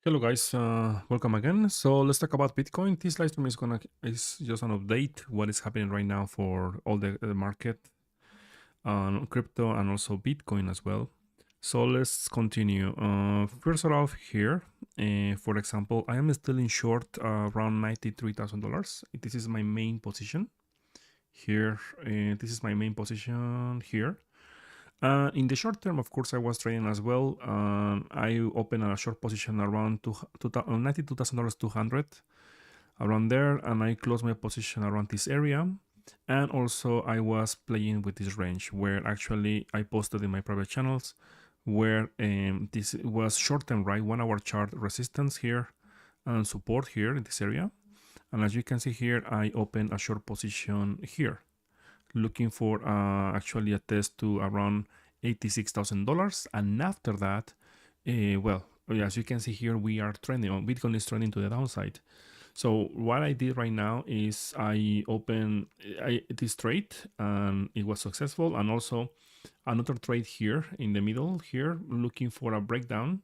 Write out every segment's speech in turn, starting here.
Hello guys, welcome again. So let's talk about Bitcoin. This live stream is just an update what is happening right now for all the market on crypto and also Bitcoin as well. So let's continue. First off here, for example, I am still in short around $93,000. This is my main position here. This is my main position here. In the short term, of course, I was trading as well. I opened a short position around $92,000, 200 around there, and I closed my position around this area. And also, I was playing with this range where actually I posted in my private channels where this was short term, right? 1 hour chart resistance here and support here in this area. And as you can see here, I opened a short position here looking for actually a test to around $86,000. And after that, well, as you can see here, we are trending on Bitcoin is trending to the downside. So what I did right now is I opened this trade and it was successful. And also another trade here in the middle here, looking for a breakdown.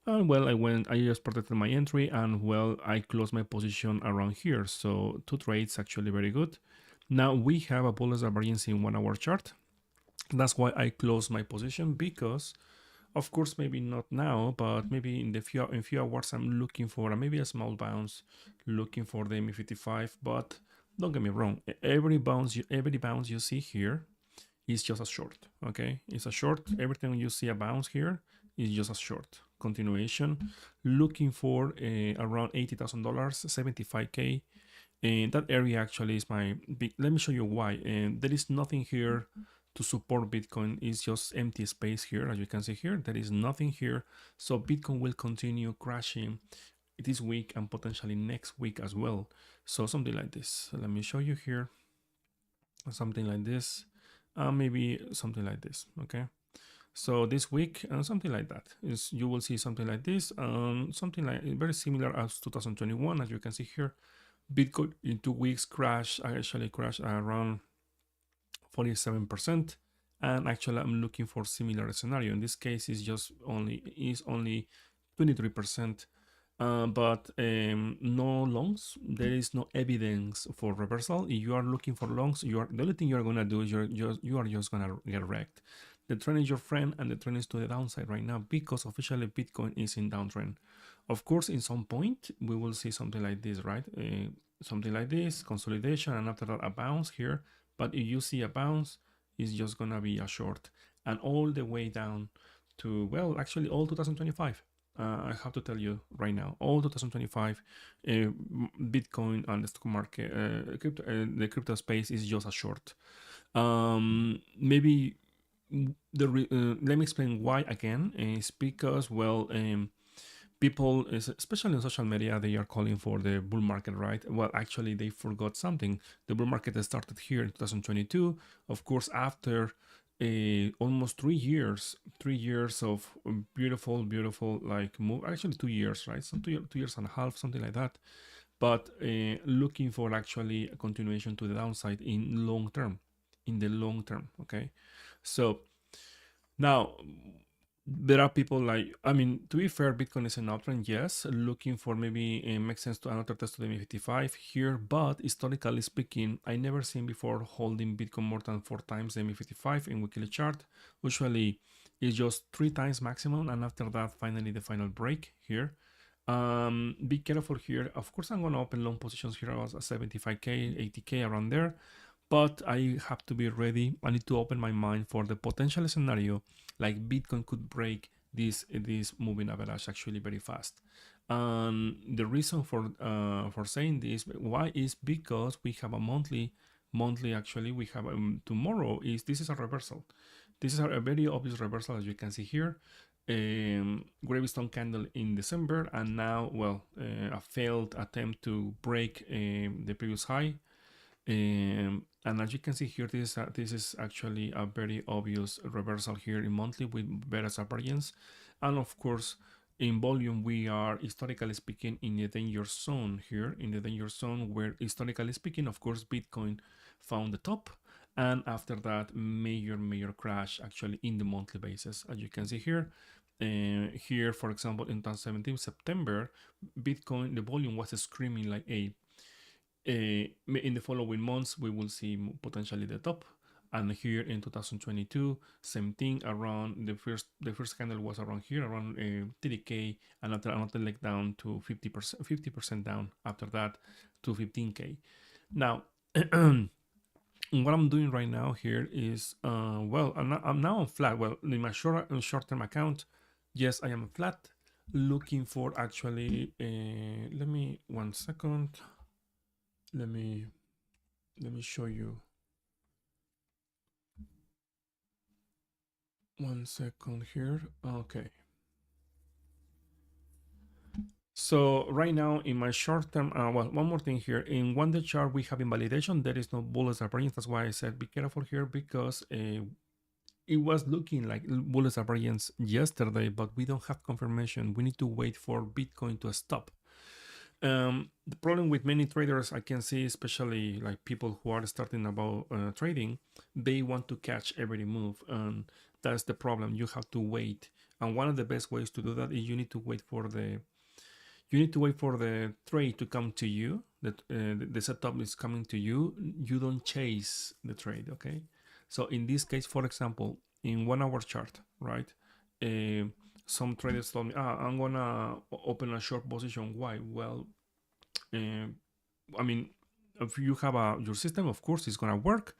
And well, I just protected my entry and well, I closed my position around here. So two trades actually very good. Now we have a Bollinger variance in 1 hour chart. That's why I closed my position because, of course, maybe not now, but maybe in few hours I'm looking for maybe a small bounce, looking for the ME55. But don't get me wrong, every bounce you see here is just a short. Okay, it's a short. Every time you see a bounce here is just a short continuation. Looking for around $80,000, 75K. And that area actually is my big. Let me show you why. And there is nothing here to support Bitcoin. It's just empty space here. As you can see here, there is nothing here. So Bitcoin will continue crashing this week and potentially next week as well. So something like this. So let me show you here. Something like this. Maybe something like this. Okay. So this week, something like that is you will see something like this, something like very similar as 2021, as you can see here. Bitcoin in 2 weeks actually crashed around 47%. And actually I'm looking for similar scenario. In this case is only 23%. But no longs. There is no evidence for reversal. If you are looking for longs, the only thing you are gonna do is you are just gonna get wrecked. The trend is your friend, and the trend is to the downside right now because officially Bitcoin is in downtrend. Of course, in some point we will see something like this, right? Something like this, consolidation, and after that a bounce here. But if you see a bounce, it's just gonna be a short, and all the way down to, well, actually all 2025. I have to tell you right now, all 2025, Bitcoin and the stock market, the crypto space is just a short. Maybe let me explain why again. Is because, well, people, especially on social media, they are calling for the bull market, right? Well, actually, they forgot something. The bull market started here in 2022, of course, after almost 3 years of beautiful like move. Actually, 2 years, right? So 2 years and a half, something like that. But looking for actually a continuation to the downside in long term, okay? So now, there are people like, I mean, to be fair, Bitcoin is an uptrend, yes, looking for maybe it makes sense to another test to the ME55 here, but historically speaking, I never seen before holding Bitcoin more than 4 times the ME55 in weekly chart. Usually it's just 3 times maximum, and after that, finally the final break here. Be careful here. Of course, I'm gonna open long positions here as 75K, 80K around there, but I have to be ready. I need to open my mind for the potential scenario like Bitcoin could break this moving average actually very fast. The reason for saying this why is because we have a monthly actually we have tomorrow is this is a reversal. This is a very obvious reversal, as you can see here. Gravestone candle in December, and now, well, a failed attempt to break the previous high. And as you can see here, this is actually a very obvious reversal here in monthly with better variance. And of course, in volume, we are historically speaking in the danger zone here, in the danger zone where historically speaking, of course, Bitcoin found the top. And after that, major crash actually in the monthly basis, as you can see here. here, for example, in 2017 September, Bitcoin, the volume was screaming like a in the following months we will see potentially the top. And here in 2022, same thing. Around the first candle was around here, around 30k, and after another leg down to 50% down after that to 15k. Now what I'm doing right now here is well, I'm now on flat. Well, in my short-term account, yes, I am flat, looking for actually let me 1 second. Let me show you 1 second here. Okay. So right now in my short term, well, one more thing here. In one day chart, we have invalidation. There is no bullets appearance. That's why I said be careful here, because it was looking like bullets appearance yesterday, but we don't have confirmation. We need to wait for Bitcoin to stop. The problem with many traders I can see, especially like people who are starting about trading, they want to catch every move, and that's the problem. You have to wait, and one of the best ways to do that is you need to wait for the trade to come to you. That the setup is coming to you. You don't chase the trade, okay? So in this case, for example, in 1 hour chart, right? Uh, some traders told me, I'm gonna open a short position. Why? Well, I mean, if you have your system, of course, it's gonna work.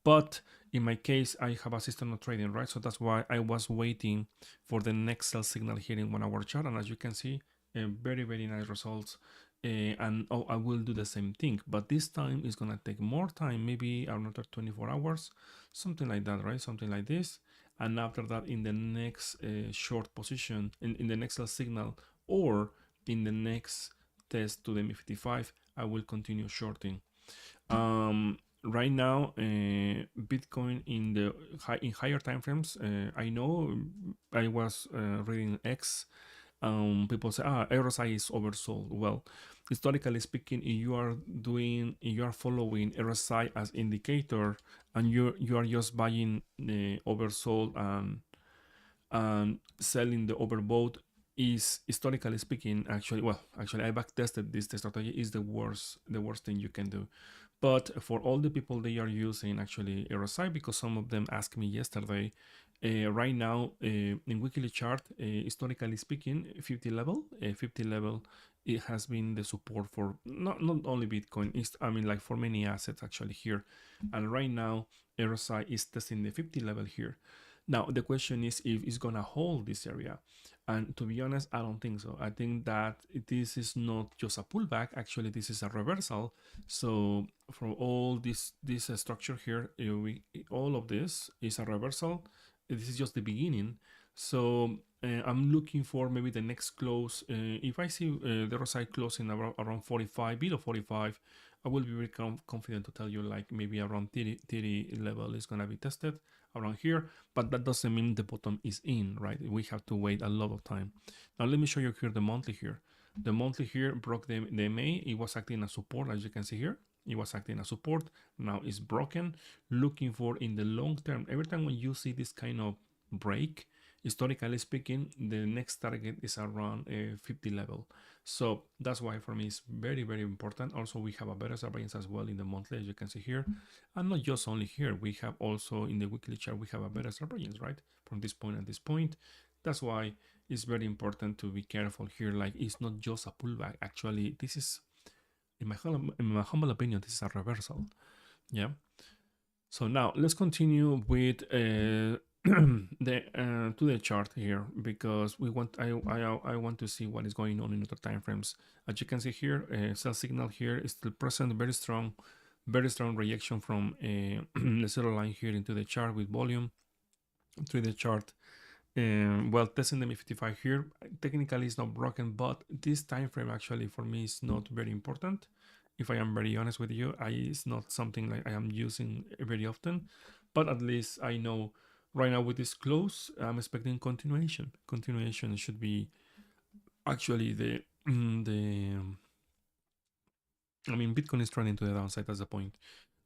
But in my case, I have a system of trading, right? So that's why I was waiting for the next sell signal here in 1 hour chart. And as you can see, very, very nice results. And I will do the same thing, but this time it's gonna take more time, maybe another 24 hours, something like that, right? Something like this. And after that, in the next short position, in the next sell signal, or in the next test to the MI55, I will continue shorting. Right now, Bitcoin in higher time frames. I know I was reading X. People say, RSI is oversold. Well, historically speaking, if you are following RSI as indicator, and you are just buying oversold and selling the overbought, is historically speaking, actually I back tested this. The strategy is the worst thing you can do. But for all the people, they are using actually RSI, because some of them asked me yesterday. Right now, in weekly chart, historically speaking, 50 level, it has been the support for not only Bitcoin. I mean, like for many assets actually here. And right now, RSI is testing the 50 level here. Now, the question is if it's gonna hold this area. And to be honest, I don't think so. I think that this is not just a pullback. Actually, this is a reversal. So for all this structure here, all of this is a reversal. This is just the beginning. So I'm looking for maybe the next close. If I see the RSI closing around 45, below 45, I will be very confident to tell you like maybe around 30 level is going to be tested around here, but that doesn't mean the bottom is in, right? We have to wait a lot of time. Now let me show you here the monthly here. The monthly here broke the MA. It was acting as support, as you can see here. It was acting as support. Now it's broken. Looking for in the long term, every time when you see this kind of break, historically speaking, the next target is around 50 level. So that's why for me it's very, very important. Also, we have a better variance as well in the monthly, as you can see here. And not just only here, we have also in the weekly chart, we have a better variance, right? From this point and this point. That's why it's very important to be careful here. Like, it's not just a pullback. Actually, this is, in my humble opinion, this is a reversal. Yeah. So now let's continue with the chart here, because I want to see what is going on in other time frames. As you can see here, sell signal here is still present, very strong reaction from the zero line here into the chart with volume through the chart. Well, testing the MI55 here, technically it's not broken, but this time frame actually for me is not very important. If I am very honest with you, it's not something like I am using very often, but at least I know right now with this close, I'm expecting continuation. Continuation should be actually I mean, Bitcoin is trending to the downside. That's the point.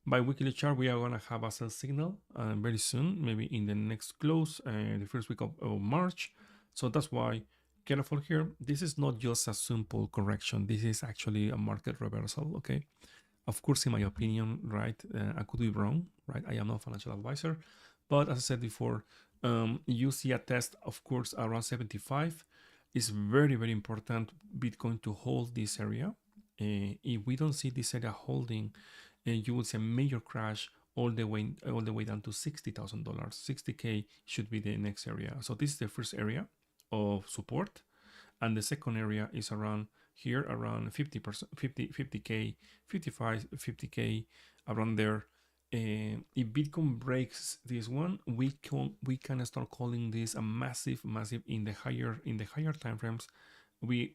By weekly chart, we are going to have a sell signal very soon, maybe in the next close, the first week of March. So that's why careful here. This is not just a simple correction. This is actually a market reversal. Okay. Of course, in my opinion, right, I could be wrong, right? I am not a financial advisor, but as I said before, you see a test, of course, around 75. It's very, very important Bitcoin to hold this area. If we don't see this area holding, you will see a major crash all the way down to $60,000. 60K should be the next area. So this is the first area of support, and the second area is around here, around 50%, 50k, 55, 50k, around there. If Bitcoin breaks this one, we can start calling this a massive in the higher time frames.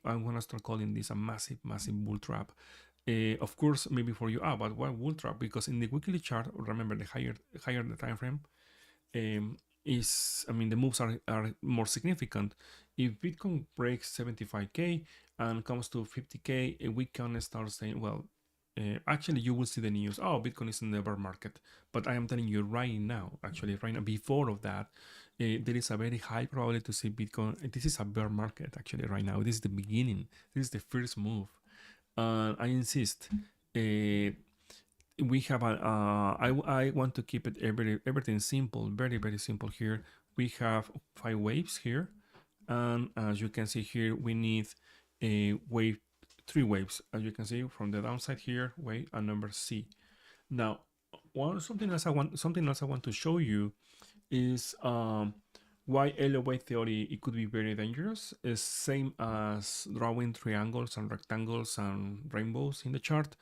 I'm gonna start calling this a massive bull trap. Of course, maybe for you, but why bull trap? Because in the weekly chart, remember the higher the time frame, is, I mean, the moves are more significant. If Bitcoin breaks 75k and comes to 50k, we can start saying, well, actually, you will see the news. Oh, Bitcoin is in the bear market. But I am telling you right now, actually, right now, before of that, there is a very high probability to see Bitcoin. This is a bear market, actually, right now. This is the beginning. This is the first move. I insist. We have a I want to keep it everything simple, very simple here. We have 5 waves here, and as you can see here, we need a wave, 3 waves, as you can see from the downside here, wave and number C. Now, something else I want to show you is why LOA theory it could be very dangerous. Is same as drawing triangles and rectangles and rainbows in the chart.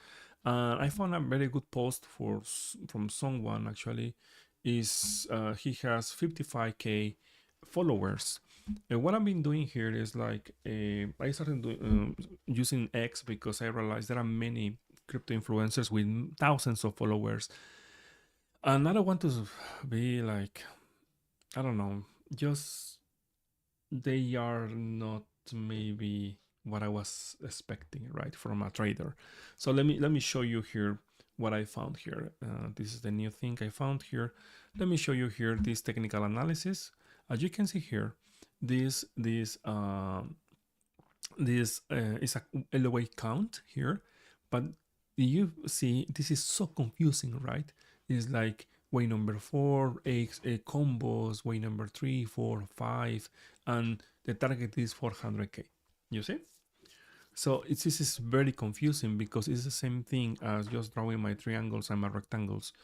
I found a very good post from someone actually. Is he has 55k followers. What I've been doing here is like I started using X because I realized there are many crypto influencers with thousands of followers, and I don't want to be like, I don't know, just they are not maybe what I was expecting, right, from a trader. So let me show you here what I found here. This is the new thing I found here. Let me show you here this technical analysis. As you can see here, this is a LOA count here, but you see this is so confusing, right? It's like way number 4, combos, way number 3, 4, 5, and the target is 400k. You see? So this is very confusing because it's the same thing as just drawing my triangles and my rectangles.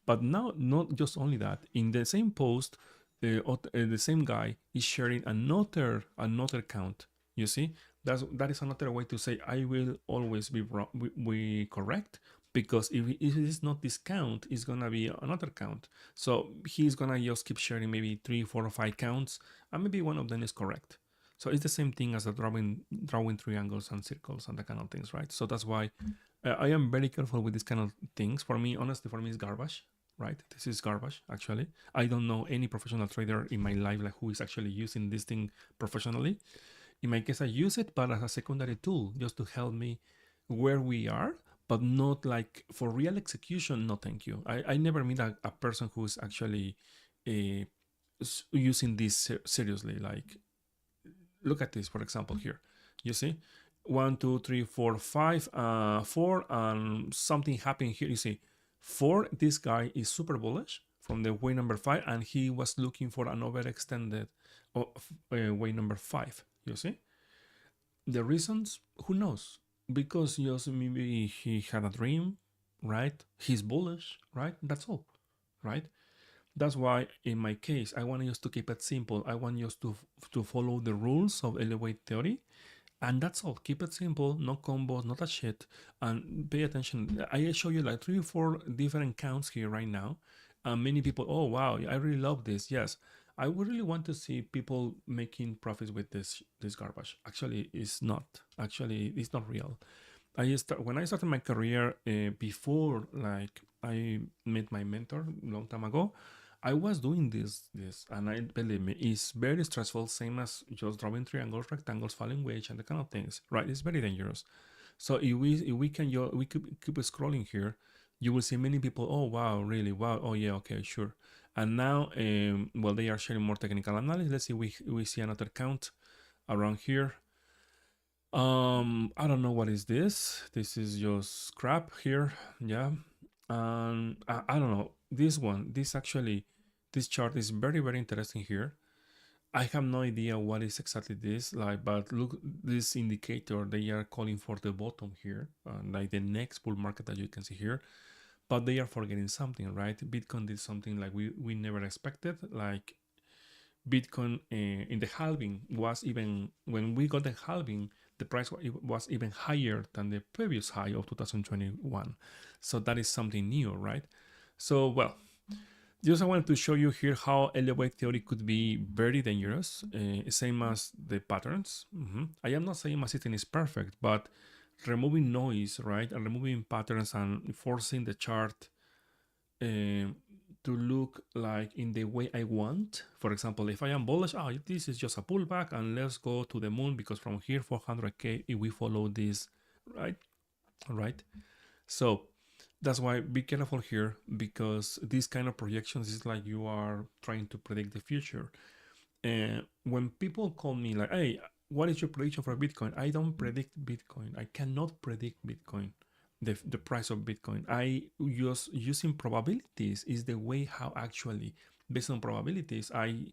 But now, not just only that, in the same post, the same guy is sharing another count. You see, that is another way to say I will always be wrong, we correct, because if it is not this count, it's gonna be another count. So he's gonna just keep sharing maybe 3, 4, or 5 counts, and maybe one of them is correct. So it's the same thing as a drawing triangles and circles and that kind of things, right? So that's why I am very careful with these kind of things. For me, honestly, for me, it's garbage, right? This is garbage, actually. I don't know any professional trader in my life like who is actually using this thing professionally. In my case, I use it, but as a secondary tool, just to help me where we are, but not like for real execution. No, thank you. I never meet a person who's actually uh, using this seriously. Like, look at this, for example, here. You see, 1, 2, 3, 4, 5, 4, and something happened here. You see, 4. This guy is super bullish from the way number 5, and he was looking for an overextended way number 5. You see, the reasons, who knows? Because just maybe he had a dream, right? He's bullish, right? That's all, right? That's why, in my case, I want us to keep it simple. I want us to follow the rules of elevate theory, and that's all. Keep it simple, no combos, not a shit, and pay attention. I show you like 3 or 4 different counts here right now, and many people, oh wow, I really love this. Yes, I would really want to see people making profits with this garbage. Actually, it's not. Actually, it's not real. When I started my career, before like I met my mentor a long time ago, I was doing this, and I believe me, it's very stressful, same as just drawing triangles, rectangles, falling wedge, and the kind of things, right? It's very dangerous. So if we can we keep scrolling here, you will see many people. Oh wow, really? Wow. Oh yeah, okay, sure. And now, well, they are sharing more technical analysis. Let's see, we see another count around here. I don't know what is this. This is just crap here. Yeah. And I don't know. This chart is very, very interesting here. I have no idea what is exactly this like, but look, this indicator, they are calling for the bottom here, like the next bull market that you can see here, but they are forgetting something, right? Bitcoin did something like we never expected, like Bitcoin in the halving was even, when we got the halving, the price was even higher than the previous high of 2021. So that is something new, right? So, well, just I wanted to show you here how elevate theory could be very dangerous, same as the patterns. I am not saying my system is perfect, but removing noise, right, and removing patterns and forcing the chart to look like in the way I want. For example, if I am bullish, this is just a pullback and let's go to the moon because from here 400k if we follow this, right? Right. So that's why be careful here, because these kind of projections is like you are trying to predict the future. And when people call me like, hey, what is your prediction for Bitcoin? I don't predict Bitcoin. I cannot predict Bitcoin, the price of Bitcoin. I use using probabilities is the way how actually, based on probabilities, I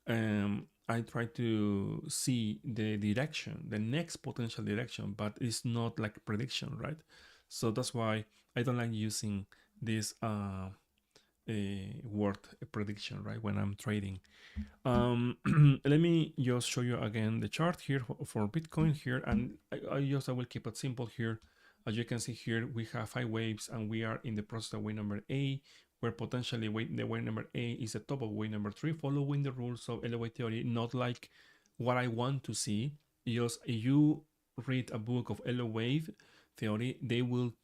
try to see the direction, the next potential direction, but it's not like prediction, right? So that's why I don't like using this word prediction, right, when I'm trading. Let me just show you again the chart here for Bitcoin here, and I will keep it simple here. As you can see here, we have 5 waves, and we are in the process of wave number A, where potentially the wave number A is the top of wave number 3, following the rules of LOA theory, not like what I want to see. Just you read a book of LOA theory, they will,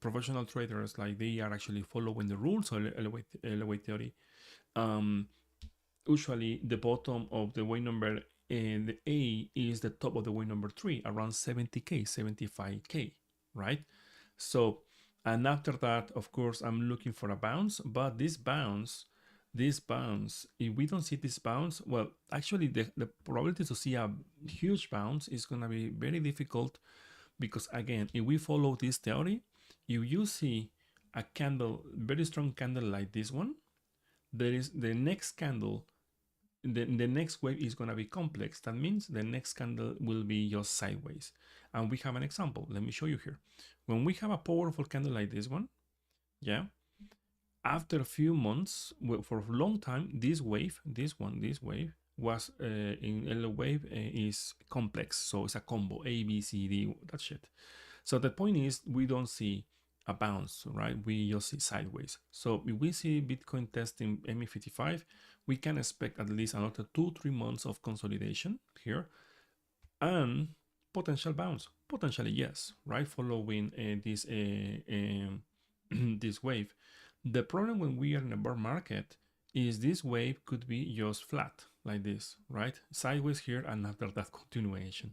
professional traders, like they are actually following the rules of LOA theory. Usually the bottom of the wave number and the A is the top of the wave number 3, around 70k, 75k, right? So, and after that, of course, I'm looking for a bounce, but this bounce, if we don't see this bounce, well, actually the probability to see a huge bounce is going to be very difficult, because again, if we follow this theory, if you see a candle, very strong candle like this one, there is the next candle, the next wave is going to be complex. That means the next candle will be just sideways. And we have an example. Let me show you here. When we have a powerful candle like this one, yeah, after a few months, for a long time, this wave was in L wave is complex. So it's a combo, A, B, C, D, that shit. So the point is, we don't see a bounce, right? We just see sideways. So if we see Bitcoin testing ME55, we can expect at least another 2-3 months of consolidation here, and potential bounce. Potentially, yes, right? Following this this wave. The problem when we are in a bear market is this wave could be just flat like this, right? Sideways here, and after that continuation.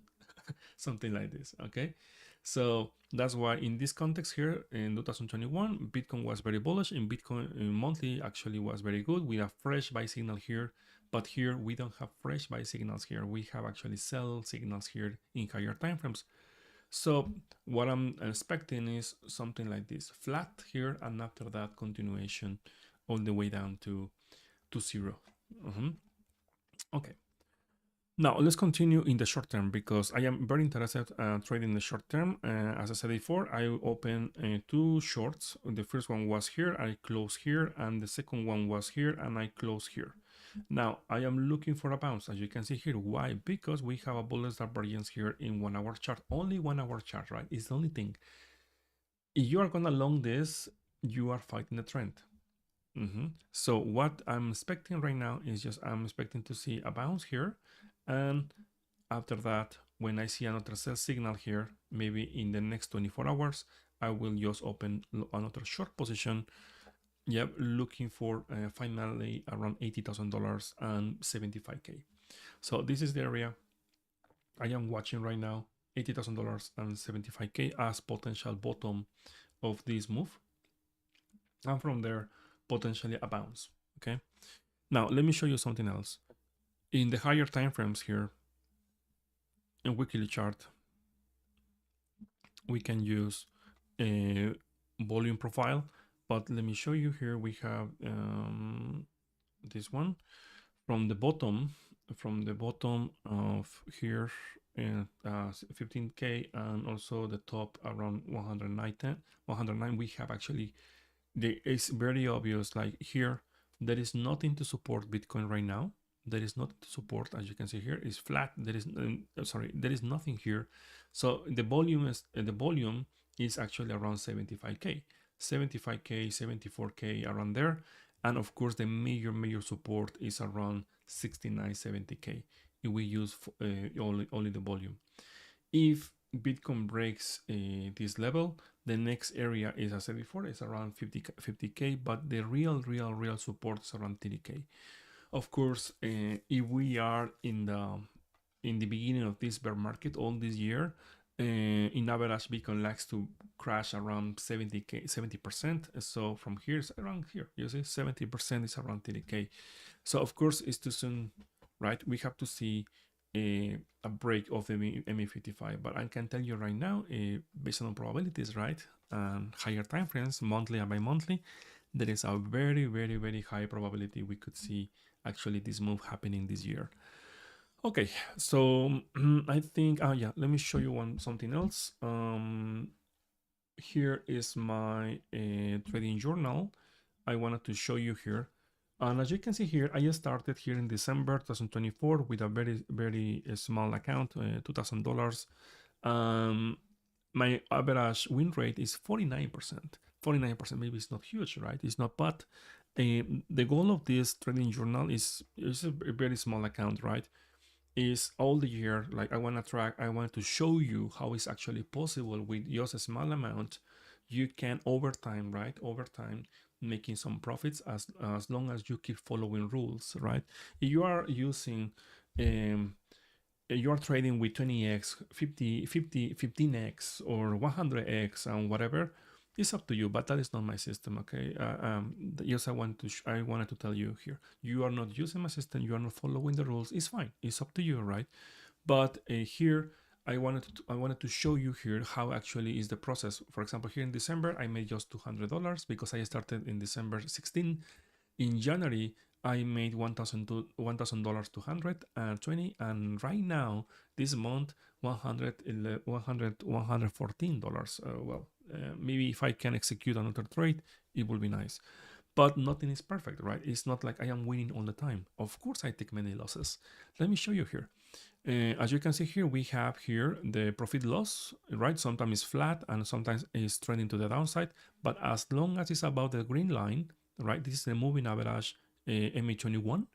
Something like this, okay? So that's why in this context here in 2021, Bitcoin was very bullish, and Bitcoin monthly actually was very good. We have fresh buy signal here, but here we don't have fresh buy signals here. We have actually sell signals here in higher time frames. So what I'm expecting is something like this, flat here, and after that continuation all the way down to 0. Okay. Now let's continue in the short term, because I am very interested trading the short term. As I said before, I opened 2 shorts. The first one was here, I closed here, and the second one was here, and I closed here. Now I am looking for a bounce, as you can see here. Why? Because we have a bullish divergence here in 1 hour chart, only 1 hour chart, right? It's the only thing. If you are gonna long this, you are fighting the trend. So what I'm expecting right now is just I'm expecting to see a bounce here, and after that, when I see another sell signal here, maybe in the next 24 hours, I will just open another short position. Yep, looking for finally around $80,000 and 75k. So this is the area I am watching right now, $80,000 and 75k as potential bottom of this move, and from there potentially a bounce. Okay. Now let me show you something else. In the higher time frames here, in weekly chart, we can use a volume profile, but let me show you here. We have this one from the bottom of here and 15k, and also the top around 109. We have actually, it's very obvious, like here there is nothing to support Bitcoin right now. There is not to support, as you can see here, is flat. There is sorry, there is nothing here. So the volume is actually around 75k, 74k, around there. And of course the major support is around 69, 70k if we use only the volume. If Bitcoin breaks this level, the next area is, as I said before, is around 50k, but the real support is around 30k. Of course, if we are in the beginning of this bear market all this year, in average Bitcoin likes to crash around 70%. So from here, it's around here, you see 70% is around 30k. So of course it's too soon, right? We have to see a break of the MA55, but I can tell you right now, based on probabilities, right, and higher time frames, monthly and bi-monthly, there is a very high probability we could see actually this move happening this year. Okay, so I think, yeah, let me show you something else. Here is my trading journal. I wanted to show you here. And as you can see here, I started here in December 2024 with a very small account, $2,000. My average win rate is 49%. 49%, maybe it's not huge, right? It's not, but the goal of this trading journal is a very small account, right? Is all the year, like I want to show you how it's actually possible with just a small amount. You can over time, right? Over time, making some profits as long as you keep following rules, right? If you are using you are trading with 20x, 15x, or 100x, and whatever, it's up to you. But that is not my system, okay? Yes, I wanted to tell you here. You are not using my system. You are not following the rules. It's fine. It's up to you, right? But here, I wanted to show you here how actually is the process. For example, here in December, I made just $200 because I started in December 16. In January, I made $1,000, 220, and right now, this month, $114. Maybe if I can execute another trade, it will be nice. But nothing is perfect, right? It's not like I am winning all the time. Of course, I take many losses. Let me show you here. As you can see here, we have here the profit loss, right? Sometimes it's flat and sometimes it's trending to the downside. But as long as it's above the green line, right? This is the moving average MA21.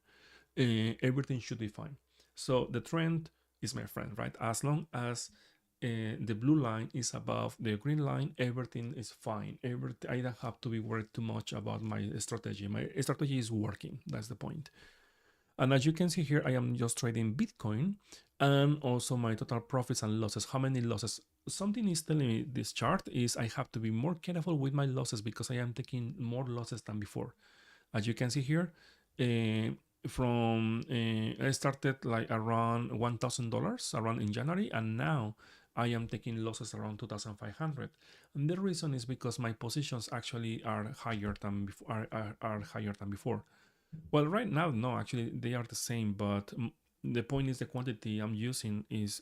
Everything should be fine. So the trend is my friend, right? As long as the blue line is above the green line, everything is fine. I don't have to be worried too much about my strategy. My strategy is working. That's the point. And as you can see here, I am just trading Bitcoin, and also my total profits and losses. How many losses? Something is telling me this chart is I have to be more careful with my losses because I am taking more losses than before. As you can see here, I started like around $1,000 around in January, and now I am taking losses around 2,500. And the reason is because my positions actually are higher than before. Are higher than before. Well, right now, no, actually they are the same, but the point is the quantity I'm using is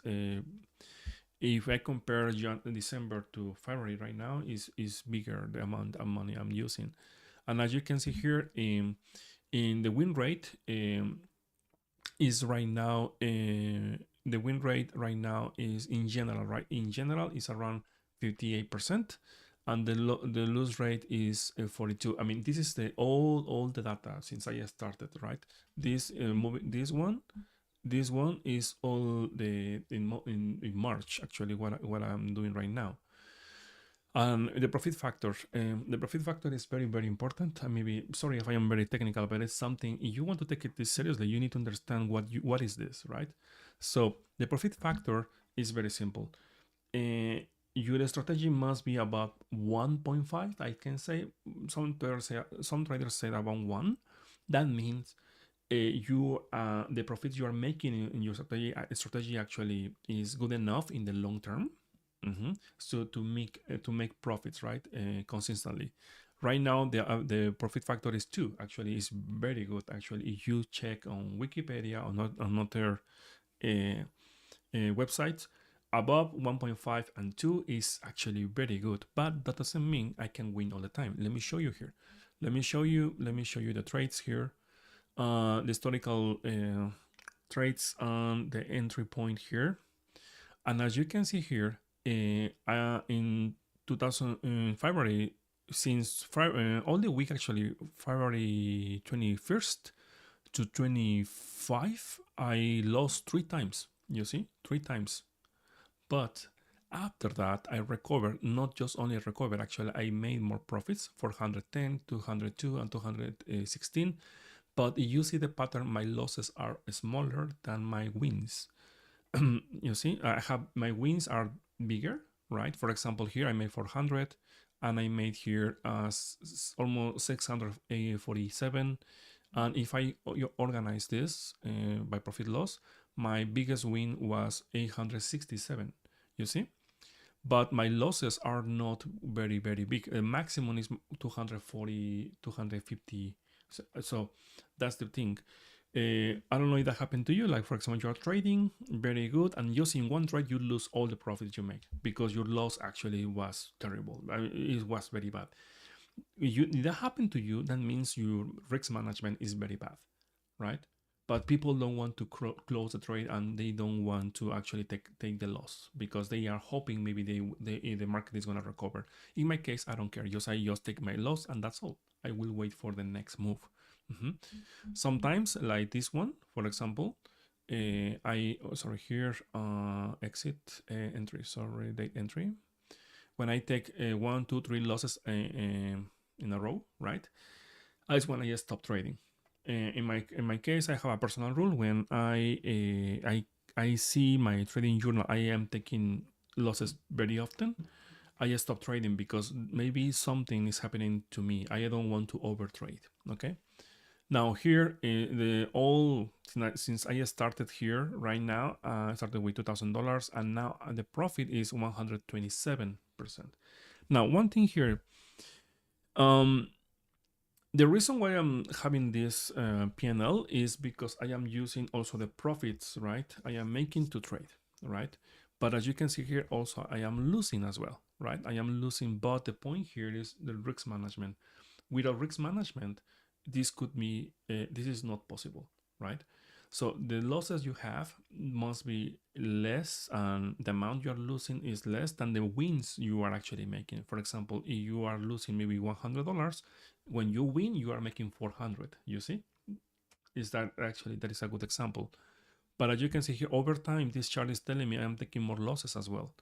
if I compare December to February right now is bigger the amount of money I'm using. And as you can see here in the win rate is right now the win rate right now is in general, right? In general is around 58%, and the lose rate is 42. I mean, this is the all the data since I started, right? This this one is all the in March actually what I'm doing right now. And the profit factor is very important. Maybe sorry if I am very technical, but it's something if you want to take it this seriously, you need to understand what is this, right? So the profit factor is very simple. Your strategy must be about 1.5. I can say some traders say about 1. That means the profits you are making in your strategy actually is good enough in the long term. So to make profits, right, consistently. Right now, the profit factor is 2. Actually, is very good. Actually, if you check on Wikipedia or not on other websites, above 1.5 and 2 is actually very good. But that doesn't mean I can win all the time. Let me show you here. Let me show you the trades here. The historical trades on the entry point here. And as you can see here, in 2000 February, since all the week actually, February 21st to 25, I lost 3 times. You see, 3 times. But after that, I recovered, not just only recovered, actually, I made more profits, 410, 202, and 216. But you see the pattern, my losses are smaller than my wins. You see, I have my wins are bigger, right? For example, here I made 400 and I made here almost 647. And if I organize this by profit loss, my biggest win was 867. You see? But my losses are not very, very big. The maximum is 240, 250. So that's the thing. I don't know if that happened to you. Like, for example, you're trading very good, and just in one trade, you lose all the profits you make because your loss actually was terrible. I mean, it was very bad. If that happened to you, that means your risk management is very bad, right? But people don't want to close the trade and they don't want to actually take the loss because they are hoping maybe the market is going to recover. In my case, I don't care. I just take my loss and that's all. I will wait for the next move. Sometimes, like this one, for example, here exit date entry. When I take 1, 2, 3 losses in a row, right? That's when I stop trading. In my case, I have a personal rule. When I see my trading journal, I am taking losses very often. I stop trading because maybe something is happening to me. I don't want to overtrade. Okay. Now here, since I started here right now, I started with $2,000, and now the profit is 127%. Now, one thing here, the reason why I'm having this P&L is because I am using also the profits, right? I am making to trade, right? But as you can see here, also I am losing as well, right? I am losing, but the point here is the risk management. Without risk management, this is not possible, right? So the losses you have must be less, and the amount you are losing is less than the wins you are actually making. For example, if you are losing maybe $100, when you win, you are making 400. You see, that is a good example. But as you can see here, over time, this chart is telling me I am taking more losses as well.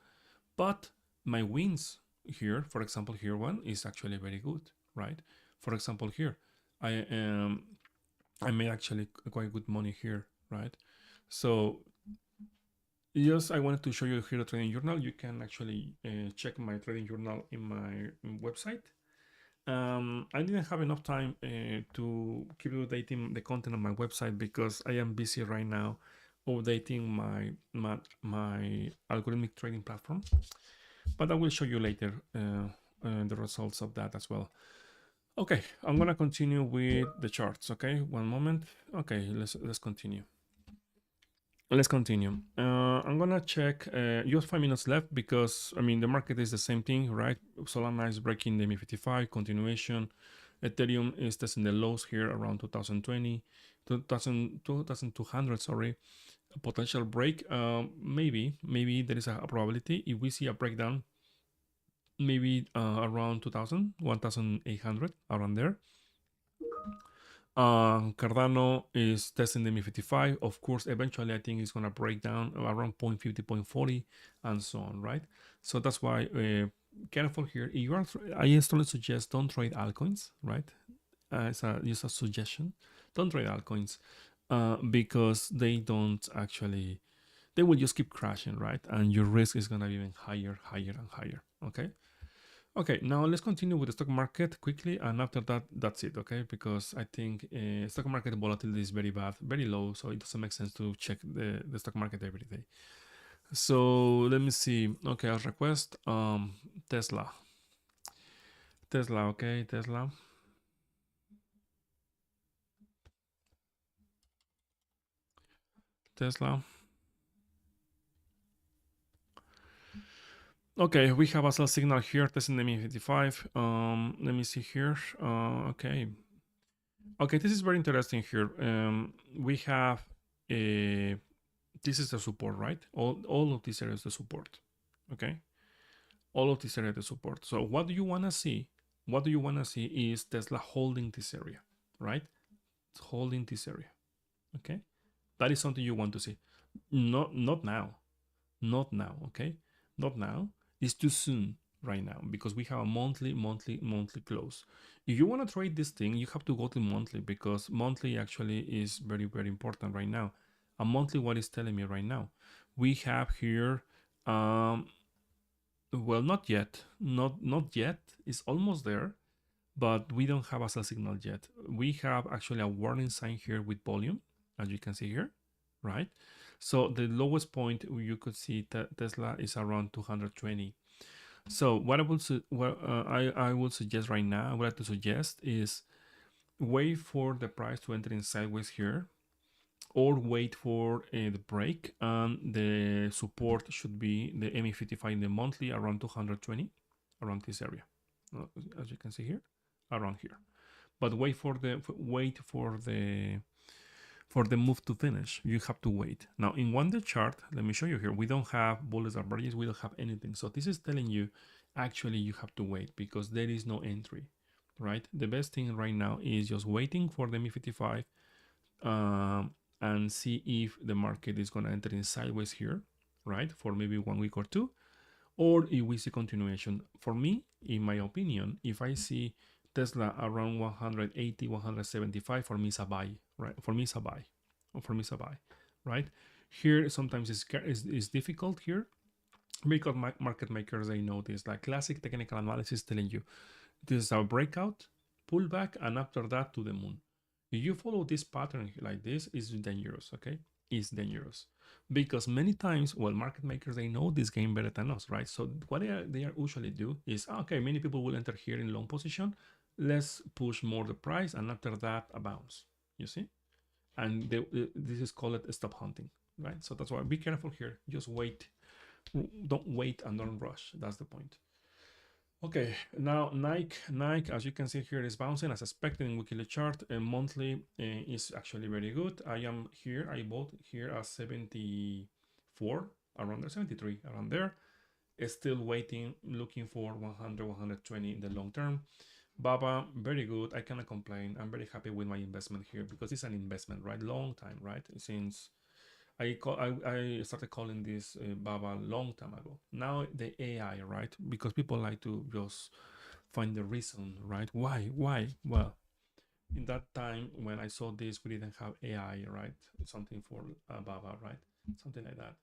But my wins here, for example, here one is actually very good, right? For example, here, I made actually quite good money here, right? So yes, I wanted to show you here the trading journal. You can actually check my trading journal in my website. I didn't have enough time to keep updating the content on my website because I am busy right now updating my algorithmic trading platform. But I will show you later the results of that as well. Okay, I'm gonna continue with the charts. Okay, one moment. Okay, let's continue. Let's continue. I'm gonna check. You have 5 minutes left because I mean the market is the same thing, right? Solana is breaking the MA55 continuation. Ethereum is testing the lows here around 2020, 2200. Sorry, a potential break. Maybe there is a probability if we see a breakdown. Maybe around 2000, 1800, around there. Cardano is testing the MI55. Of course, eventually I think it's going to break down around 0.50, 0.40, and so on, right? So that's why careful here. If you are, I strongly suggest don't trade altcoins, right? It's just a suggestion. Don't trade altcoins because they don't actually, they will just keep crashing, right? And your risk is going to be even higher, higher, and higher, okay? Okay, now let's continue with the stock market quickly, and after that, that's it. Okay, because I think stock market volatility is very bad, very low, so it doesn't make sense to check the stock market every day. So let me see. Okay, I'll request Tesla. Tesla, okay, Tesla. Tesla. Okay, we have a sell signal here, testing the MA55. Let me see here. Okay. Okay, this is very interesting here. We have a this is the support, right? All of these areas the support. Okay, all of these areas the support. So what do you want to see? What do you want to see is Tesla holding this area, right? Holding this area. Okay, that is something you want to see. Not now. Not now. Okay, not now. It's too soon right now because we have a monthly close. If you want to trade this thing, you have to go to monthly because monthly actually is very important right now. A monthly, what is telling me right now? We have here, well, not yet, not yet. It's almost there, but we don't have a sell signal yet. We have actually a warning sign here with volume, as you can see here, right? So the lowest point you could see Tesla is around 220. So what I will I will suggest right now, what I like to suggest is wait for the price to enter in sideways here, or wait for the break, and the support should be the MA55 in the monthly around 220, around this area, as you can see here, around here. But wait for the move to finish. You have to wait. Now in 1 day chart, let me show you here. We don't have bullets or barriers. We don't have anything. So this is telling you actually you have to wait because there is no entry, right? The best thing right now is just waiting for the MA55 and see if the market is going to enter in sideways here, right? For maybe 1 week or two, or if we see continuation. For me, in my opinion, if I see Tesla around 180, 175, for me it's a buy, right? For me it's a buy, for me it's a buy, right? Here sometimes it's difficult here because market makers, they know this, like classic technical analysis telling you this is our breakout, pullback, and after that to the moon. If you follow this pattern like this, it's dangerous, okay? It's dangerous because many times, well, market makers, they know this game better than us, right? So what they are usually do is, okay, many people will enter here in long position. Let's push more the price, and after that, a bounce. You see, and this is called stop hunting, right? So that's why be careful here. Just wait. Don't wait and don't rush. That's the point. Okay, now Nike, as you can see here, is bouncing as expected in weekly chart. And monthly is actually very good. I am here. I bought here at 74, around there, 73, around there. Still waiting, looking for 100, 120 in the long term. Baba, very good. I cannot complain. I'm very happy with my investment here because it's an investment, right? Long time, right? Since I started calling this Baba a long time ago. Now the AI, right? Because people like to just find the reason, right? Why? Well, in that time when I saw this, we didn't have AI, right? Something for Baba, right? Something like that.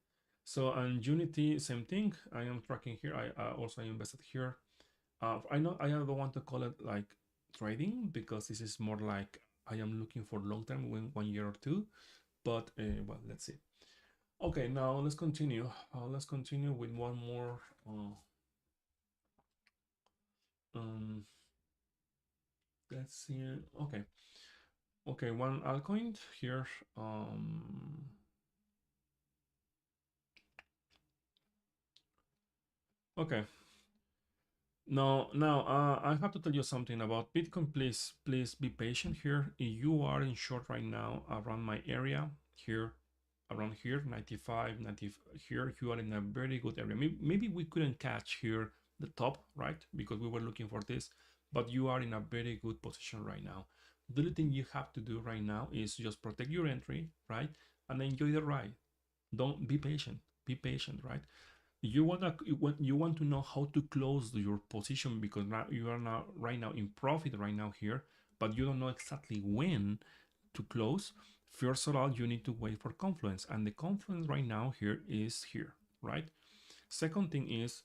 So and Unity, same thing. I am tracking here. I also invested here. I know I don't want to call it like trading because this is more like I am looking for long term, 1 year or two. But well, let's see. Okay, now let's continue. Let's continue with one more. Um, let's see. Okay, okay, one altcoin here. Okay. Now, I have to tell you something about Bitcoin. Please be patient here. If you are in short right now around my area here, around here, 95, 90 here, you are in a very good area. Maybe we couldn't catch here the top, right? Because we were looking for this, but you are in a very good position right now. The only thing you have to do right now is just protect your entry, right? And enjoy the ride. Don't be patient. Be patient, right? You want to know how to close your position because now you are now right now in profit right now here, but you don't know exactly when to close. First of all, you need to wait for confluence, and the confluence right now here is here, right? Second thing is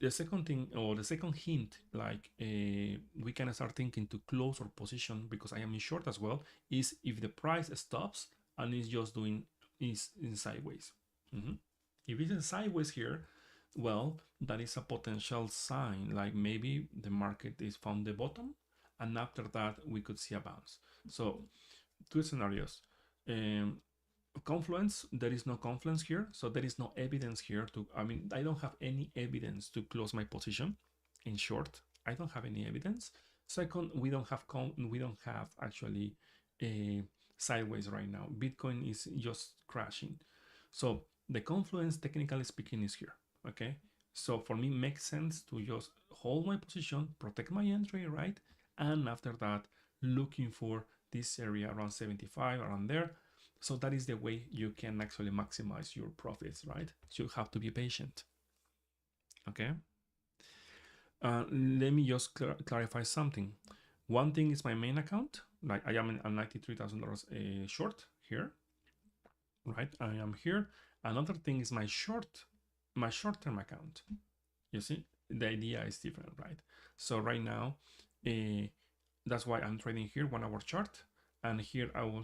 the second thing, or the second hint, like we can start thinking to close our position, because I am in short as well, is if the price stops and is just doing is in sideways. If it's in sideways here, well, that is a potential sign, like maybe the market is found the bottom, and after that we could see a bounce. So two scenarios. Confluence, there is no confluence here, so there is no evidence here to, I mean, I don't have any evidence to close my position. In short, I don't have any evidence. Second, we don't have actually a sideways right now. Bitcoin is just crashing. So the confluence, technically speaking, is here. Okay, so for me, makes sense to just hold my position, protect my entry, right? And after that, looking for this area around 75, around there. So that is the way you can actually maximize your profits, right? So you have to be patient. Okay. Let me just clarify something. One thing is my main account. Like I am in $93,000 short here, right? I am here. Another thing is my short-term account. You see, the idea is different, right? So right now, that's why I'm trading here 1 hour chart, and here I will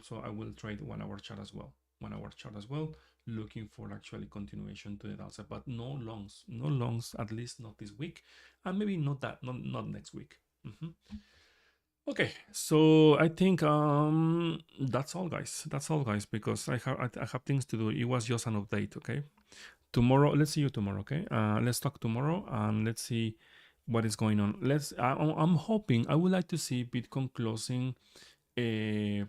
trade 1 hour chart as well. 1 hour chart as well, looking for actually continuation to the downside, but no longs, at least not this week, and maybe not next week. Okay, so I think that's all, guys. That's all, guys, because I have things to do. It was just an update. Okay, tomorrow, let's see you tomorrow. Okay, let's talk tomorrow and let's see what is going on. I'm hoping, I would like to see Bitcoin closing I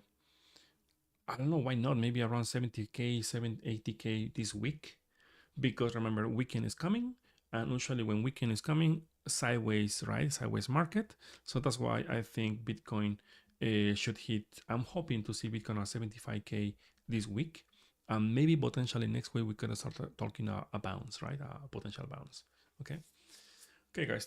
don't know, why not, maybe around 70k, 80k this week, because remember, weekend is coming, and usually when weekend is coming, sideways, right? Sideways market. So that's why I think Bitcoin should hit, I'm hoping to see Bitcoin at 75k this week. And maybe potentially next week we could start talking a bounce, right? A potential bounce. Okay. Okay, guys.